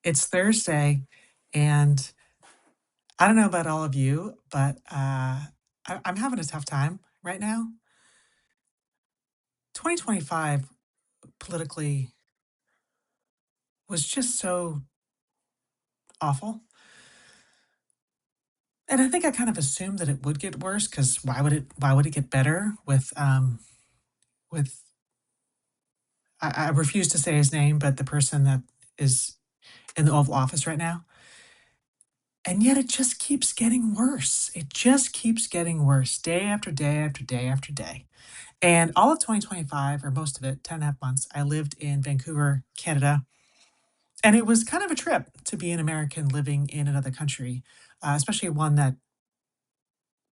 It's Thursday, and I don't know about all of you, but I'm having a tough time right now. 2025 politically was just so awful. And I think I kind of assumed that it would get worse because why would it get better with I refuse to say his name, but the person that is in the Oval Office right now. And yet it just keeps getting worse. It just keeps getting worse day after day after day after day. And all of 2025, or most of it, 10 and a half months, I lived in Vancouver, Canada. And it was kind of a trip to be an American living in another country, especially one that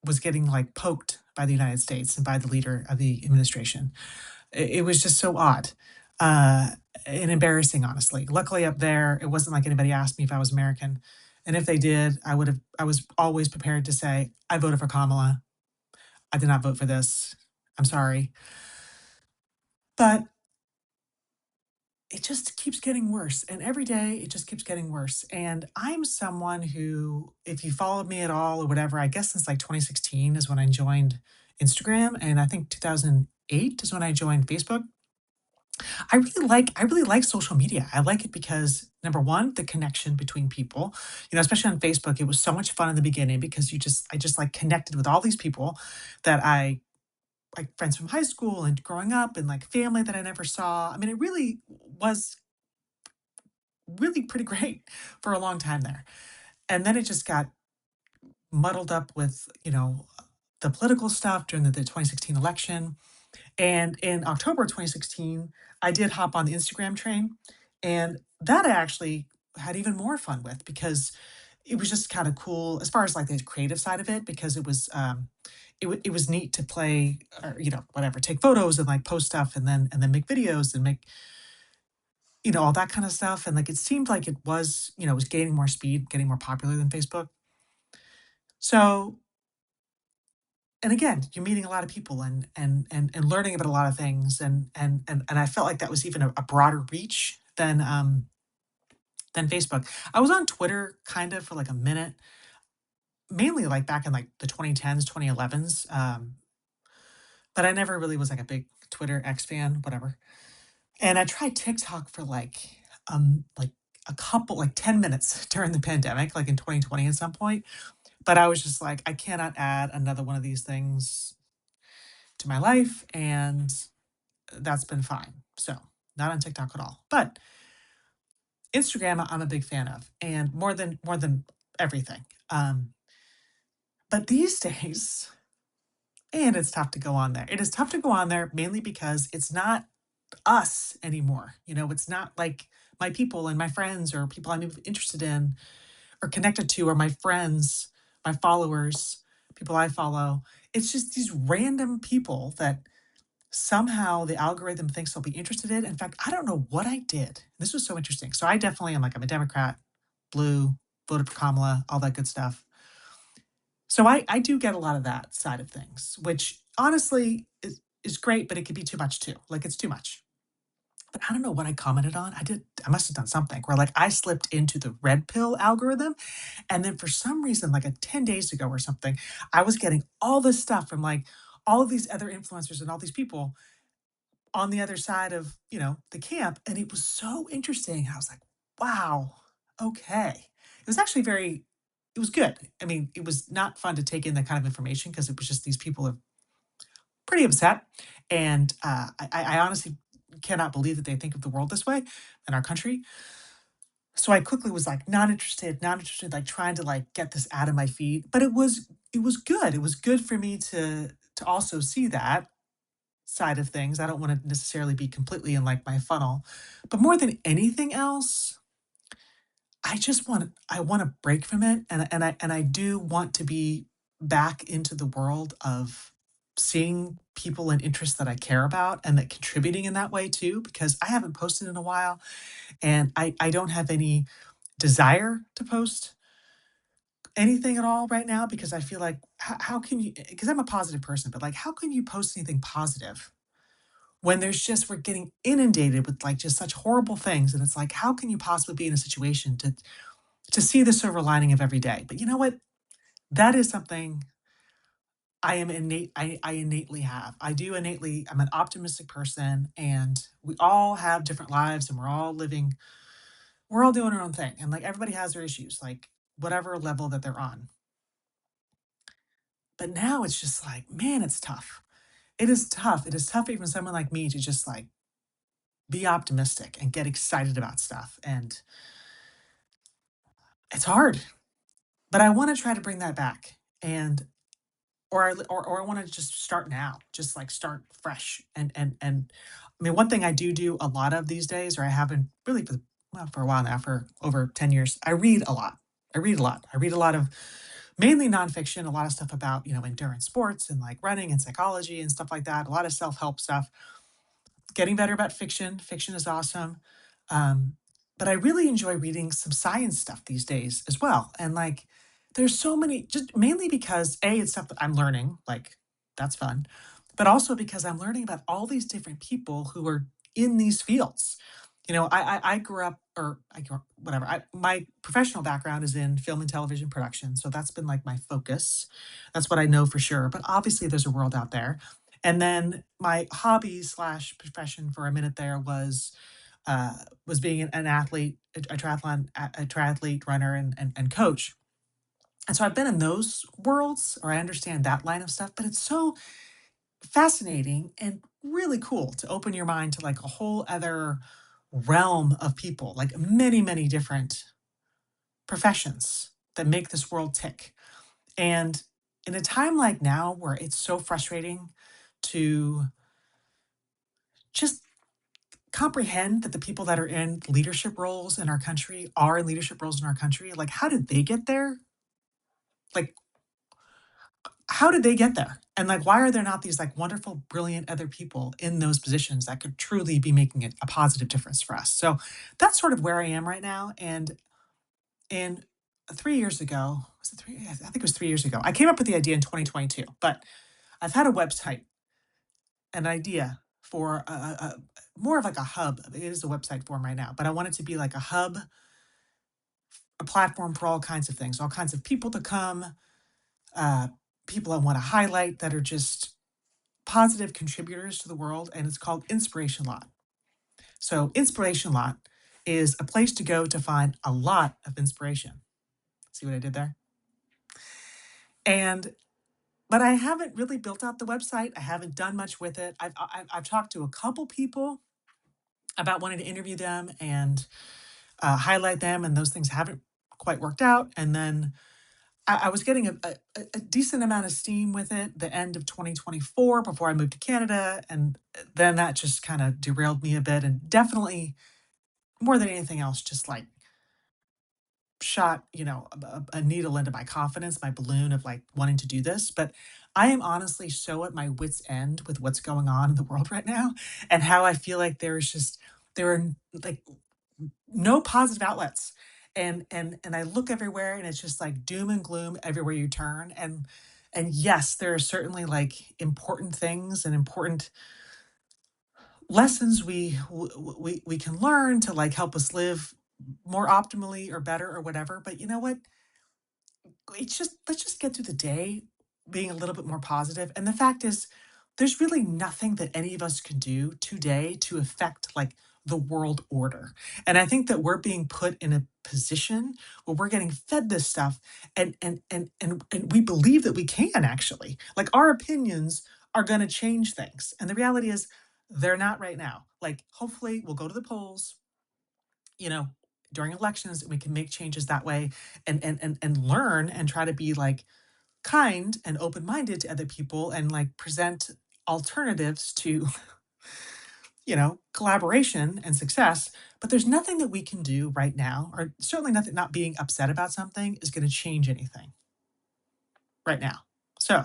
was getting like poked by the United States and by the leader of the administration. It was just so odd uh, and embarrassing, honestly. Luckily, up there, it wasn't like anybody asked me if I was American. And if they did, I was always prepared to say, I voted for Kamala. I did not vote for this. I'm sorry. But it just keeps getting worse, and every day it just keeps getting worse, and I'm someone who, if you followed me at all or whatever, I guess since, like, 2016 is when I joined Instagram, and I think 2008 is when I joined Facebook. I really like social media. I like it because, number 1, the connection between people, especially on Facebook, it was so much fun in the beginning because I just, like, connected with all these people that I like, friends from high school and growing up and, like, family that I never saw. I mean, it really was really pretty great for a long time there. And then it just got muddled up with, the political stuff during the 2016 election. And in October 2016, I did hop on the Instagram train. And that I actually had even more fun with because it was just kind of cool as far as like the creative side of it, because it was neat to play or, whatever, take photos and like post stuff and then make videos and make all that kind of stuff, and, like, it seemed like it was, it was gaining more speed, getting more popular than Facebook. So and again, you're meeting a lot of people and learning about a lot of things, and I felt like that was even a broader reach than Facebook. I was on Twitter kind of for, like, a minute, mainly, like, back in, like, the 2010s, 2011s, but I never really was, like, a big Twitter X fan, whatever. And I tried TikTok for, like, a couple like, 10 minutes during the pandemic, like, in 2020 at some point. But I was just like, "I cannot add another one of these things to my life," and that's been fine. So, not on TikTok at all. But Instagram, I'm a big fan of, and more than everything. But these days and it's tough to go on there. It is tough to go on there mainly because it's not us anymore, it's not like my people and my friends or people I'm interested in or connected to or my friends, my followers, people I follow. It's just these random people that somehow the algorithm thinks they'll be interested in. In fact, I don't know what I did. This was so interesting. So I definitely am like, I'm a Democrat, blue, voted for Kamala, all that good stuff. So I do get a lot of that side of things, which honestly is great, but it could be too much too. Like it's too much. But I don't know what I commented on. I must have done something where like I slipped into the red pill algorithm. And then for some reason, like a 10 days ago or something, I was getting all this stuff from like all of these other influencers and all these people on the other side of, the camp. And it was so interesting. I was like, wow, okay. It was actually it was good. I mean, it was not fun to take in that kind of information because it was just these people are pretty upset. And I honestly cannot believe that they think of the world this way in our country. So I quickly was like, not interested, like trying to like get this out of my feed. But it was good. It was good for me to also see that side of things. I don't want to necessarily be completely in like my funnel. But more than anything else, I want to break from it, and I do want to be back into the world of seeing people and interests that I care about and that contributing in that way too, because I haven't posted in a while and I don't have any desire to post anything at all right now because I feel like how can you, because I'm a positive person, but like how can you post anything positive when there's just we're getting inundated with, like, just such horrible things, and it's like, how can you possibly be in a situation to see the silver lining of every day? But you know what? That is something I innately have. I do innately I'm an optimistic person, and we all have different lives, and we're all doing our own thing, and, like, everybody has their issues, like, whatever level that they're on. But now it's just like, man, it's tough. It is tough. It is tough even someone like me to just, like, be optimistic and get excited about stuff, and it's hard, but I wanna try to bring that back, and or I wanna just start now, just, like, start fresh, and I mean, one thing I do a lot of these days, or I have been really for a while now, for over 10 years, I read a lot. I read a lot. I read a lot of mainly nonfiction, a lot of stuff about, endurance sports and, like, running and psychology and stuff like that, a lot of self-help stuff. Getting better about fiction. Fiction is awesome. Um, but I really enjoy reading some science stuff these days as well. And like, there's so many, just mainly because A, it's stuff that I'm learning, like, that's fun. But also because I'm learning about all these different people who are in these fields. I grew up, or I grew up, whatever. My professional background is in film and television production. So that's been like my focus. That's what I know for sure. But obviously, there's a world out there. And then my hobby slash profession for a minute there uh, was being an athlete, a triathlete runner, and coach. And so I've been in those worlds, or I understand that line of stuff. But it's so fascinating and really cool to open your mind to like a whole other realm of people, like many, many different professions that make this world tick. And in a time like now where it's so frustrating to just comprehend that the people that are in leadership roles in our country are in leadership roles in our country, like, how did they get there? Like, how did they get there? And, like, why are there not these, like, wonderful, brilliant other people in those positions that could truly be making a positive difference for us? So, that's sort of where I am right now, and 3 years ago was it 3? I think it was 3 years ago. I came up with the idea in 2022, but I've had a website, an idea for a more of like a hub. It is a website form right now, but I want it to be like a hub, a platform for all kinds of things, all kinds of people to come, uh, people I want to highlight that are just positive contributors to the world. And it's called Inspiration Lot. So, Inspiration Lot is a place to go to find a lot of inspiration. See what I did there? And but I haven't really built out the website. I haven't done much with it. I've talked to a couple people about wanting to interview them and highlight them, and those things haven't quite worked out. And then I was getting a decent amount of steam with it the end of 2024 before I moved to Canada, and then that just kind of derailed me a bit, and definitely more than anything else, just like shot a needle into my confidence, my balloon of like wanting to do this. But I am honestly so at my wits end with what's going on in the world right now, and how I feel like there are like no positive outlets. And I look everywhere, and it's just like doom and gloom everywhere you turn. And yes, there are certainly like important things and important lessons we can learn to like help us live more optimally or better or whatever. But you know what? It's just let's just get through the day being a little bit more positive. And the fact is, there's really nothing that any of us can do today to affect like the world order. And I think that we're being put in a position where we're getting fed this stuff, and we believe that we can actually. Like, our opinions are going to change things. And the reality is they're not right now. Like, hopefully we'll go to the polls, you know, during elections, we can make changes that way, and learn and try to be like kind and open-minded to other people, and like present alternatives to collaboration and success. But there's nothing that we can do right now, or certainly nothing. Not being upset about something is going to change anything right now. So,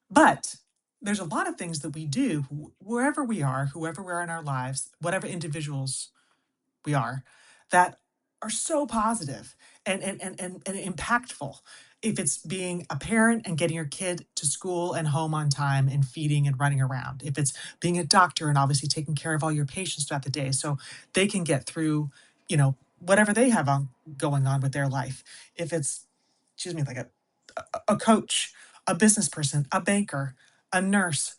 but there's a lot of things that we do wherever we are, whoever we are in our lives, whatever individuals we are, that are so positive and impactful. if it's being a parent and getting your kid to school and home on time and feeding and running around, if it's being a doctor and obviously taking care of all your patients throughout the day so they can get through, whatever they have on going on with their life. If it's, excuse me, like a coach, a business person, a banker, a nurse,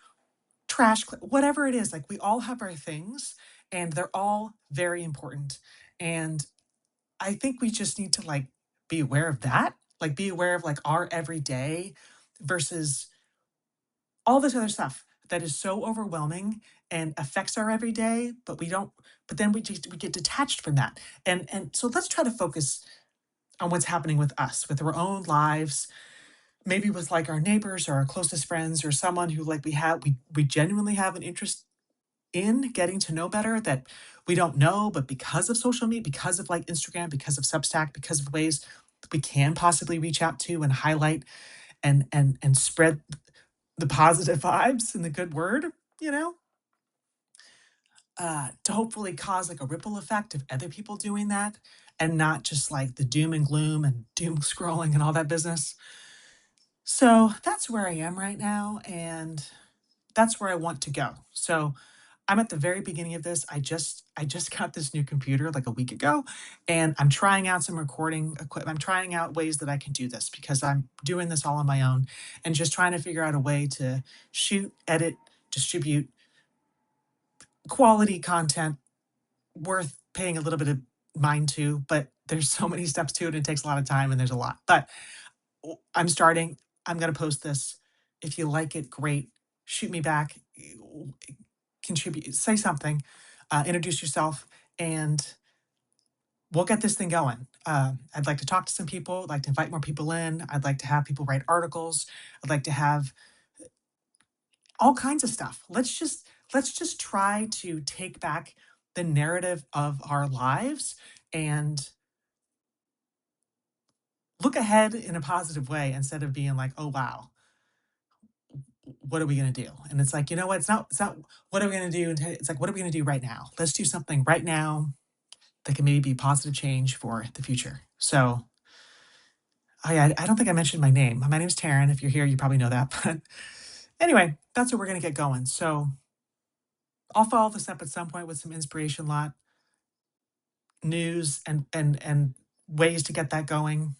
whatever it is, like we all have our things and they're all very important. And I think we just need to like be aware of that, like be aware of like our everyday versus all this other stuff that is so overwhelming and affects our everyday, but then we get detached from that. And so let's try to focus on what's happening with us, with our own lives, maybe with like our neighbors or our closest friends or someone who like we genuinely have an interest in getting to know better that we don't know, but because of social media, because of like Instagram, because of Substack, because of ways we can possibly reach out to and highlight and spread the positive vibes and the good word, you know, to hopefully cause like a ripple effect of other people doing that and not just like the doom and gloom and doom scrolling and all that business. So that's where I am right now, and that's where I want to go. So I'm at the very beginning of this. I just got this new computer like a week ago, and I'm trying out some recording equipment. I'm trying out ways that I can do this because I'm doing this all on my own and just trying to figure out a way to shoot, edit, distribute quality content worth paying a little bit of mind to, but there's so many steps to it. It takes a lot of time and there's a lot. But I'm starting. I'm going to post this. If you like it, great. Shoot me back, contribute, say something, introduce yourself, and we'll get this thing going. I'd like to talk to some people. I'd like to invite more people in. I'd like to have people write articles. I'd like to have all kinds of stuff. Let's just try to take back the narrative of our lives and look ahead in a positive way instead of being like, oh wow, what are we going to do? And it's like, you know what? It's not what are we going to do? It's like, what are we going to do right now? Let's do something right now that can maybe be positive change for the future. So I don't think I mentioned my name. My name's Taryn. If you're here, you probably know that. But anyway, that's what we're going to get going. So I'll follow this up at some point with some inspiration lot news and ways to get that going.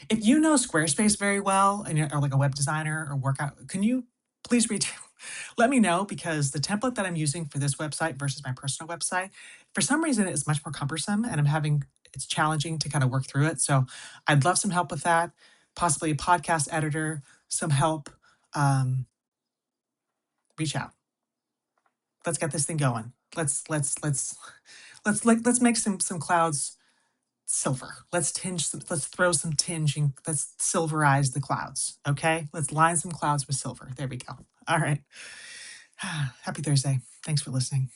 If you know Squarespace very well and you're like a web designer or workout, can you please reach let me know because the template that I'm using for this website versus my personal website, for some reason it's much more cumbersome and it's challenging to kind of work through it. So I'd love some help with that, possibly a podcast editor, some help. Um, Reach out. Let's get this thing going. Let's make some clouds silver. Let's throw some tinging, let's silverize the clouds. Okay. Let's line some clouds with silver. There we go. All right. Happy Thursday. Thanks for listening.